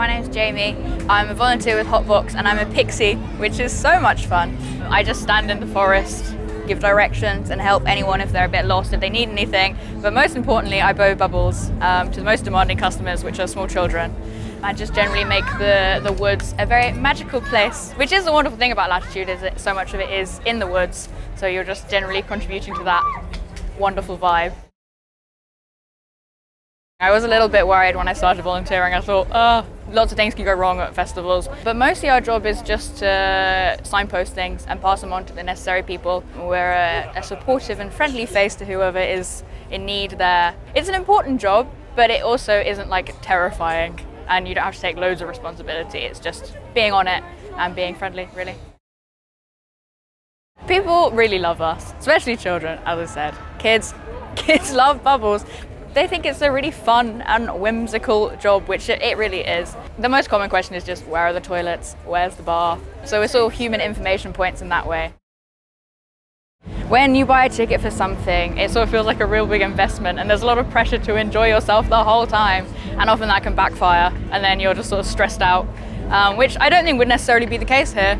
My name's Jamie. I'm a volunteer with Hotbox and I'm a pixie, which is so much fun. I just stand in the forest, give directions and help anyone if they're a bit lost, if they need anything. But most importantly, I blow bubbles to the most demanding customers, which are small children. I just generally make the woods a very magical place, which is the wonderful thing about Latitude, is that so much of it is in the woods. So you're just generally contributing to that wonderful vibe. I was a little bit worried when I started volunteering. I thought, lots of things can go wrong at festivals. But mostly our job is just to signpost things and pass them on to the necessary people. We're a supportive and friendly face to whoever is in need there. It's an important job, but it also isn't like terrifying. And you don't have to take loads of responsibility. It's just being on it and being friendly, really. People really love us, especially children, as I said. Kids love bubbles. They think it's a really fun and whimsical job, which it really is. The most common question is just, where are the toilets? Where's the bar? So it's all human information points in that way. When you buy a ticket for something, it sort of feels like a real big investment and there's a lot of pressure to enjoy yourself the whole time. And often that can backfire and then you're just sort of stressed out, which I don't think would necessarily be the case here.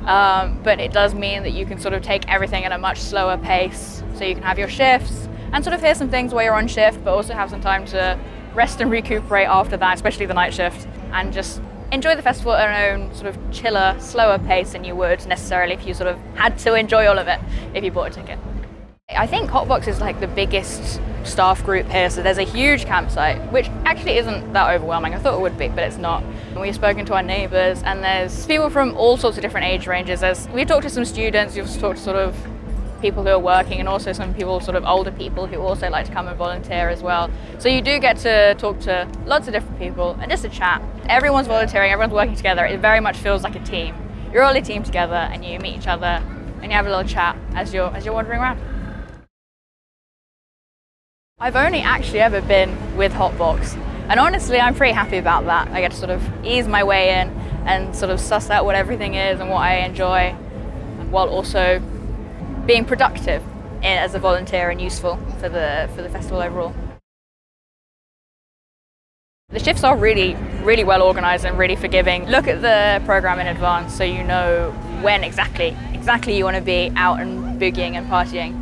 But it does mean that you can sort of take everything at a much slower pace. So you can have your shifts and sort of hear some things while you're on shift, but also have some time to rest and recuperate after that, especially the night shift, and just enjoy the festival at an own sort of chiller, slower pace than you would necessarily if you sort of had to enjoy all of it if you bought a ticket. I think Hotbox is like the biggest staff group here, so there's a huge campsite, which actually isn't that overwhelming. I thought it would be, but it's not. We've spoken to our neighbours, and there's people from all sorts of different age ranges. We've talked to some students, we've talked to sort of people who are working, and also some people, sort of older people who also like to come and volunteer as well. So you do get to talk to lots of different people and just a chat. Everyone's volunteering, everyone's working together. It very much feels like a team. You're all a team together and you meet each other and you have a little chat as you're wandering around. I've only actually ever been with Hotbox, and honestly I'm pretty happy about that. I get to sort of ease my way in and sort of suss out what everything is and what I enjoy, while also being productive as a volunteer and useful for the festival overall. The shifts are really well organized and really forgiving. Look at the program in advance so you know when exactly you want to be out and boogieing and partying,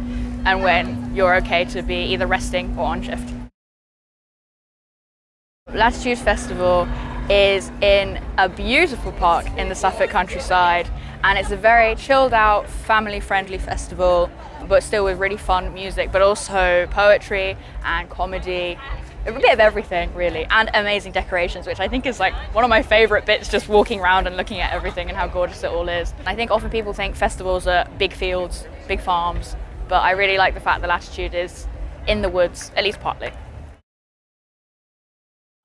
and when you're okay to be either resting or on shift. Latitude Festival is in a beautiful park in the Suffolk countryside, and it's a very chilled out, family friendly festival, but still with really fun music, but also poetry and comedy, a bit of everything really, and amazing decorations, which I think is like one of my favorite bits, just walking around and looking at everything and how gorgeous it all is. I think often people think festivals are big fields, big farms, but I really like the fact that Latitude is in the woods, at least partly.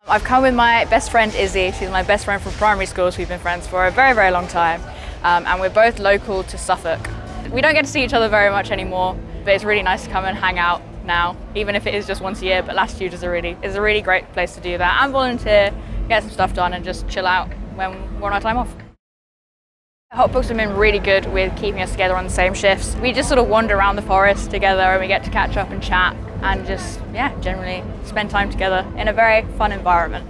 I've come with my best friend Izzy. She's my best friend from primary school, so we've been friends for a very long time. And we're both local to Suffolk. We don't get to see each other very much anymore, but it's really nice to come and hang out now, even if it is just once a year. But Latitude is a really great place to do that and volunteer, get some stuff done and just chill out when we're on our time off. Hotbox have been really good with keeping us together on the same shifts. We just sort of wander around the forest together and we get to catch up and chat and just, generally spend time together in a very fun environment.